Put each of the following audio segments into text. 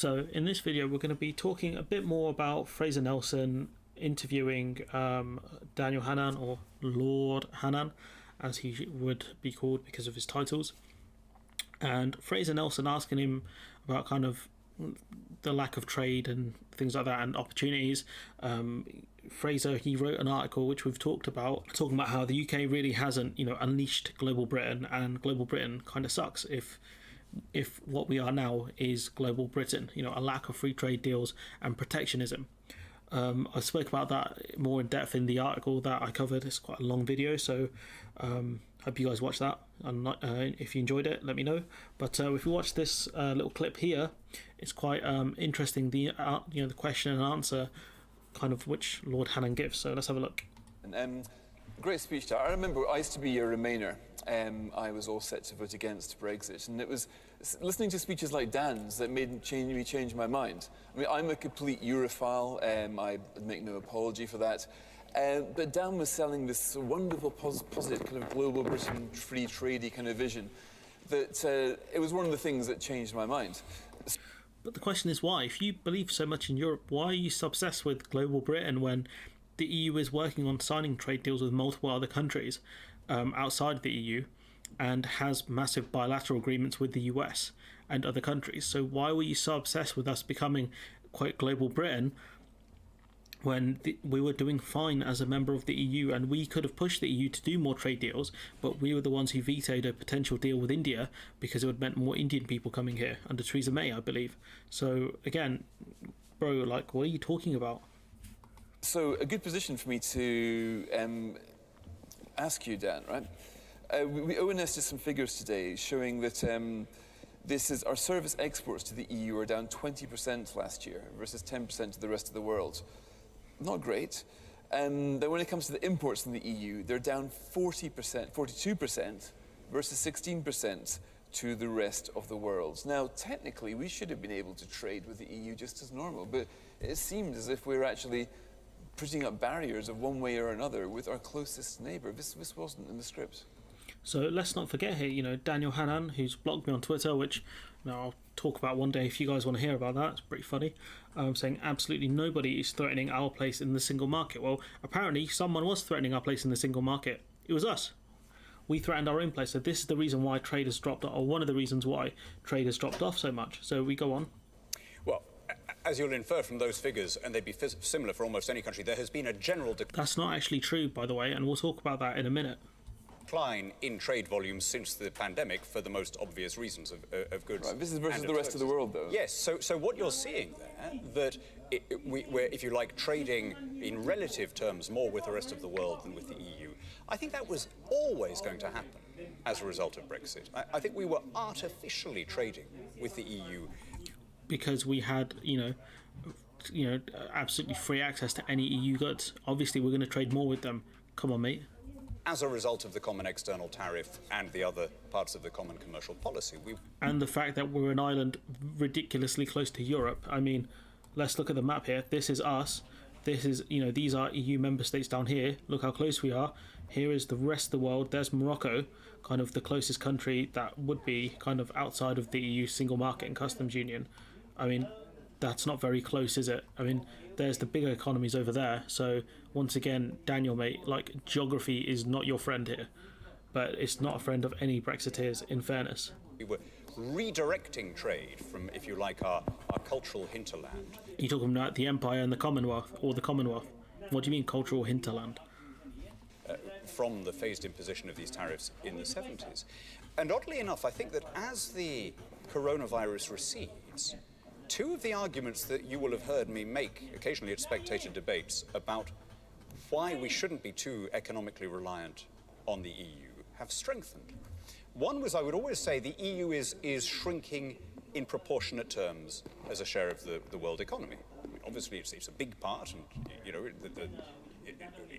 So in this video we're going to be talking a bit more about Fraser Nelson interviewing Daniel Hannan, or Lord Hannan as he would be called because of his titles, and Fraser Nelson asking him about kind of the lack of trade and things like that and opportunities. Fraser, he wrote an article which we've talked about, talking about how the UK really hasn't unleashed global Britain, and global Britain kind of sucks if what we are now is global Britain, a lack of free trade deals and protectionism. I spoke about that more in depth in the article that I covered. It's quite a long video, so hope you guys watch that, and if you enjoyed it, let me know. But if you watch this little clip here, it's quite interesting, the question and answer kind of which Lord Hannan gives. So let's have a look. Great speech. I remember I used to be a Remainer. I was all set to vote against Brexit, and it was listening to speeches like Dan's that made me change my mind. I mean, I'm a complete Europhile. I make no apology for that. But Dan was selling this wonderful, positive kind of global Britain free tradey kind of vision that it was one of the things that changed my mind. But the question is why? If you believe so much in Europe, why are you so obsessed with global Britain when the EU is working on signing trade deals with multiple other countries outside of the EU and has massive bilateral agreements with the US and other countries? So why were you so obsessed with us becoming quite global Britain when we were doing fine as a member of the EU, and we could have pushed the EU to do more trade deals, but we were the ones who vetoed a potential deal with India because it would meant more Indian people coming here under Theresa May, I believe. So again, bro, what are you talking about? So a good position for me to ask you, Dan, right? ONS did some figures today showing that our service exports to the EU are down 20% last year versus 10% to the rest of the world. Not great. Then when it comes to the imports from the EU, they're down 40%, 42% versus 16% to the rest of the world. Now, technically, we should have been able to trade with the EU just as normal, but it seemed as if we were actually putting up barriers of one way or another with our closest neighbour. This wasn't in the script. So let's not forget here, Daniel Hannan, who's blocked me on Twitter, which I'll talk about one day if you guys want to hear about that. It's pretty funny. Saying absolutely nobody is threatening our place in the single market. Well, apparently someone was threatening our place in the single market. It was us. We threatened our own place. So this is the reason why trade has dropped, or one of the reasons why trade has dropped off so much. So we go on. Well, as you'll infer from those figures, and they'd be similar for almost any country, there has been a general That's not actually true, by the way, and we'll talk about that in a minute. Decline in trade volumes since the pandemic for the most obvious reasons of goods. Right, this is versus the rest of the world, though. Yes, so what you're seeing there, that we're, if you like, trading in relative terms more with the rest of the world than with the EU, I think that was always going to happen as a result of Brexit. I think we were artificially trading with the EU. Because we had, absolutely free access to any EU goods. Obviously, we're going to trade more with them. Come on, mate. As a result of the common external tariff and the other parts of the common commercial policy. And the fact that we're an island ridiculously close to Europe. I mean, let's look at the map here. This is us. This is, these are EU member states down here. Look how close we are. Here is the rest of the world. There's Morocco, kind of the closest country that would be kind of outside of the EU single market and customs union. I mean, that's not very close, is it? I mean, there's the bigger economies over there. So once again, Daniel, mate, geography is not your friend here, but it's not a friend of any Brexiteers, in fairness. We were redirecting trade from, if you like, our cultural hinterland. You're talking about the Empire and the Commonwealth, or the Commonwealth. What do you mean cultural hinterland? From the phased imposition of these tariffs in the 70s. And oddly enough, I think that as the coronavirus recedes, two of the arguments that you will have heard me make occasionally at spectator debates about why we shouldn't be too economically reliant on the EU have strengthened. One was, I would always say, the EU is shrinking in proportionate terms as a share of the world economy. I mean, obviously, it's a big part, and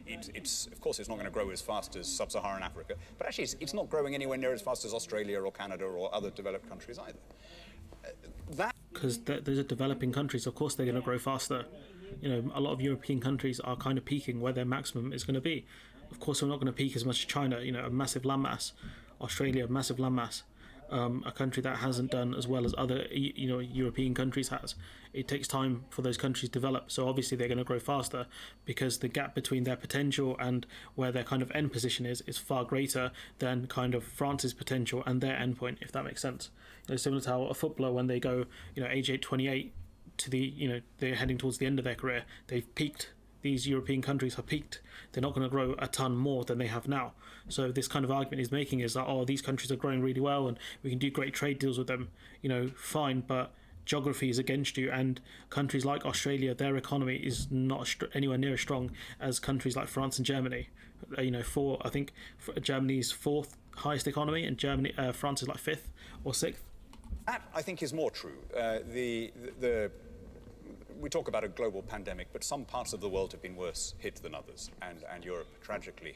it's of course it's not going to grow as fast as sub-Saharan Africa, but actually it's not growing anywhere near as fast as Australia or Canada or other developed countries either. Because those are developing countries, of course they're going to grow faster. A lot of European countries are kind of peaking where their maximum is going to be. Of course, we're not going to peak as much as China, a massive landmass. Australia, massive landmass. a country that hasn't done as well as other European countries has. It takes time for those countries to develop, so obviously they're going to grow faster because the gap between their potential and where their kind of end position is far greater than kind of France's potential and their end point, if that makes sense. Similar to how a footballer, when they go age 28 to they're heading towards the end of their career, they've peaked. These European countries have peaked. They're not going to grow a ton more than they have now. So this kind of argument he's making is that, these countries are growing really well and we can do great trade deals with them. Fine, but geography is against you, and countries like Australia, their economy is not anywhere near as strong as countries like France and Germany. I think Germany's fourth highest economy, and France is like fifth or sixth. That, I think, is more true. We talk about a global pandemic, but some parts of the world have been worse hit than others, and Europe tragically.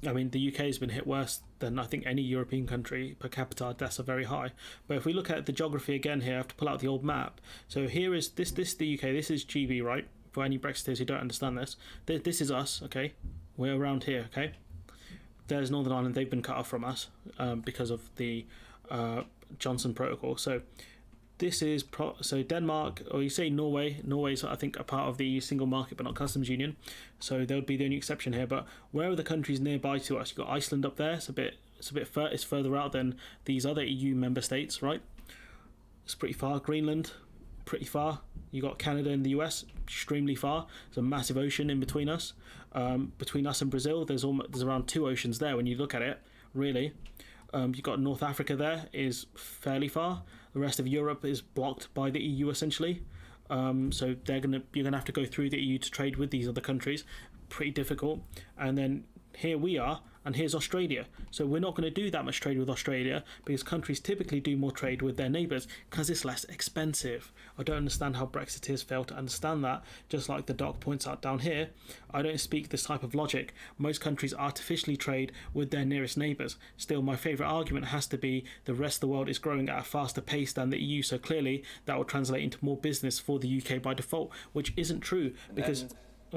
I mean, the UK has been hit worse than I think any European country. Per capita deaths are very high. But if we look at the geography again here, I have to pull out the old map. So here is this the UK, this is GB, right? For any Brexiteers who don't understand this. This is us, okay? We're around here, okay? There's Northern Ireland, they've been cut off from us because of the Johnson Protocol. So this is so Denmark, or you say Norway. Norway's, I think, a part of the single market but not customs union, so they would be the only exception here. But where are the countries nearby to us? You've got Iceland up there. It's further out than these other EU member states, right? It's pretty far. Greenland, pretty far. You got Canada and the US, extremely far. There's a massive ocean in between us. Between us and Brazil, there's around 2 oceans there when you look at it, really. You've got North Africa there, is fairly far. The rest of Europe is blocked by the EU essentially. So you're gonna have to go through the EU to trade with these other countries. Pretty difficult. And then here we are, and here's Australia. So we're not going to do that much trade with Australia because countries typically do more trade with their neighbours because it's less expensive. I don't understand how Brexiteers fail to understand that. Just like the doc points out down here, I don't speak this type of logic. Most countries artificially trade with their nearest neighbours. Still, my favourite argument has to be the rest of the world is growing at a faster pace than the EU, so clearly that will translate into more business for the UK by default, which isn't true because...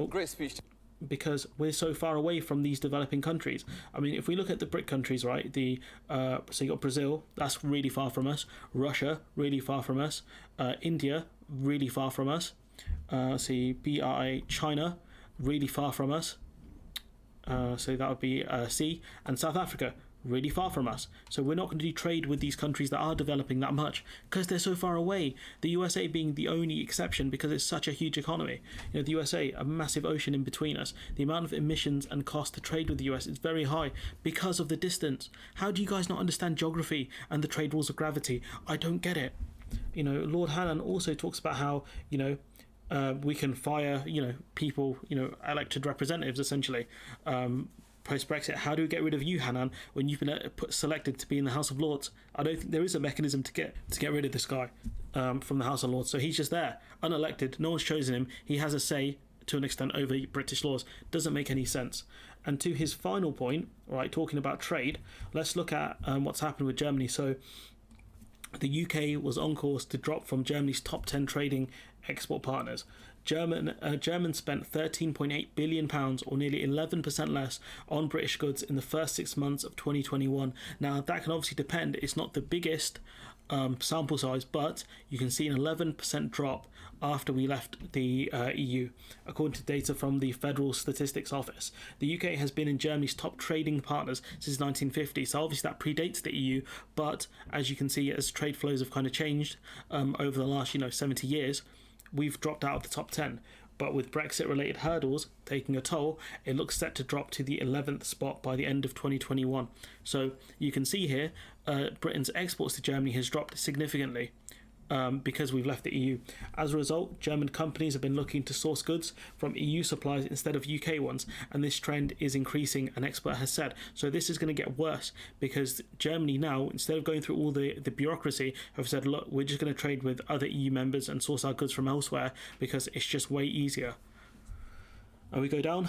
Great speech. Because we're so far away from these developing countries. I mean, if we look at the BRIC countries, right, so you got Brazil, that's really far from us. Russia, really far from us. India, really far from us. BRI, China, really far from us. So that would be C. And South Africa, really far from us. So we're not going to do trade with these countries that are developing that much because they're so far away. The USA being the only exception because it's such a huge economy. The USA, a massive ocean in between us. The amount of emissions and cost to trade with the US is very high because of the distance. How do you guys not understand geography and the trade rules of gravity? I don't get it. Lord Hannan also talks about how, we can fire, people, elected representatives essentially. Post-Brexit, how do we get rid of you, Hannan, when you've been selected to be in the House of Lords? I don't think there is a mechanism to get rid of this guy from the House of Lords. So he's just there, unelected. No one's chosen him. He has a say to an extent over British laws. Doesn't make any sense. And to his final point, right, talking about trade, let's look at what's happened with Germany. So the UK was on course to drop from Germany's top 10 trading export partners. Germans spent £13.8 billion, or nearly 11% less, on British goods in the first 6 months of 2021. Now, that can obviously depend. It's not the biggest sample size, but you can see an 11% drop after we left the EU, according to data from the Federal Statistics Office. The UK has been in Germany's top trading partners since 1950, so obviously that predates the EU, but as you can see, as trade flows have kind of changed over the last 70 years, we've dropped out of the top 10. But with Brexit-related hurdles taking a toll, it looks set to drop to the 11th spot by the end of 2021. So you can see here, Britain's exports to Germany has dropped significantly because we've left the EU. As a result, German companies have been looking to source goods from EU suppliers instead of UK ones, and this trend is increasing, an expert has said. So this is going to get worse because Germany now, instead of going through all the bureaucracy, have said, look, we're just going to trade with other EU members and source our goods from elsewhere because it's just way easier. And we go down.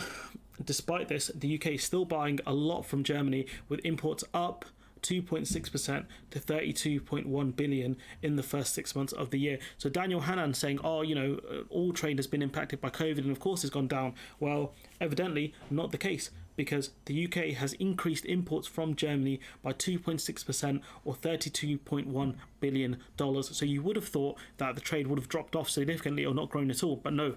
Despite this, the UK is still buying a lot from Germany, with imports up 2.6% to 32.1 billion in the first 6 months of the year. So Daniel Hannan saying, all trade has been impacted by COVID and of course it's gone down. Well, evidently not the case. because the UK has increased imports from Germany by 2.6% or $32.1 billion. So you would have thought that the trade would have dropped off significantly or not grown at all, but no.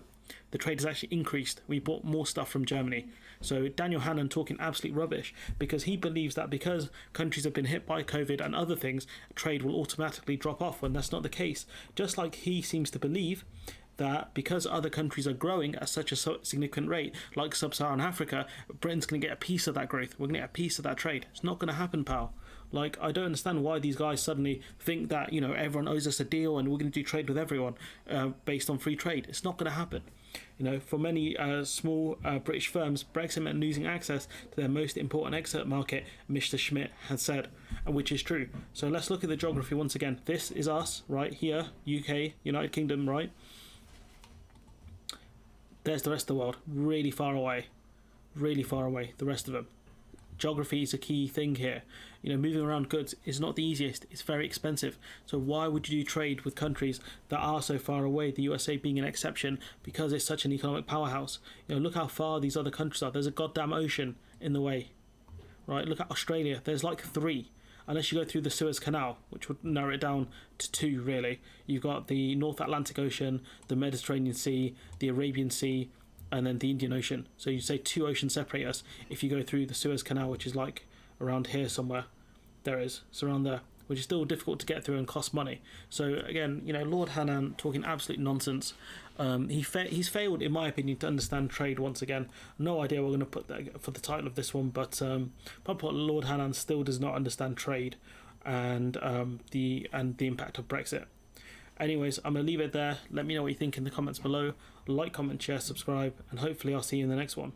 The trade has actually increased. We bought more stuff from Germany. So Daniel Hannan talking absolute rubbish because he believes that because countries have been hit by COVID and other things, trade will automatically drop off when that's not the case. Just like he seems to believe that because other countries are growing at such a significant rate, like Sub-Saharan Africa, Britain's going to get a piece of that growth. We're going to get a piece of that trade. It's not going to happen, pal. Like, I don't understand why these guys suddenly think that, you know, everyone owes us a deal and we're going to do trade with everyone based on free trade. It's not going to happen. You know, for many small British firms, Brexit meant losing access to their most important export market, Mr. Schmidt had said, which is true. So let's look at the geography once again. This is us, right here, UK, United Kingdom, right? There's the rest of the world, really far away, the rest of them. Geography is a key thing here. You know, moving around goods is not the easiest. It's very expensive. So why would you do trade with countries that are so far away, the USA being an exception, because it's such an economic powerhouse? You know, look how far these other countries are. There's a goddamn ocean in the way, right? Look at Australia. There's like 3. Unless you go through the Suez Canal, which would narrow it down to 2, really. You've got the North Atlantic Ocean, the Mediterranean Sea, the Arabian Sea, and then the Indian Ocean. So you say 2 oceans separate us. If you go through the Suez Canal, which is like around here somewhere, there is, it's around there, which is still difficult to get through and cost money. So again, you know, Lord Hannan talking absolute nonsense. He's failed, in my opinion, to understand trade once again. No idea we're going to put that for the title of this one, but Lord Hannan still does not understand trade and the impact of Brexit. Anyways, I'm going to leave it there. Let me know what you think in the comments below. Like, comment, share, subscribe, and hopefully I'll see you in the next one.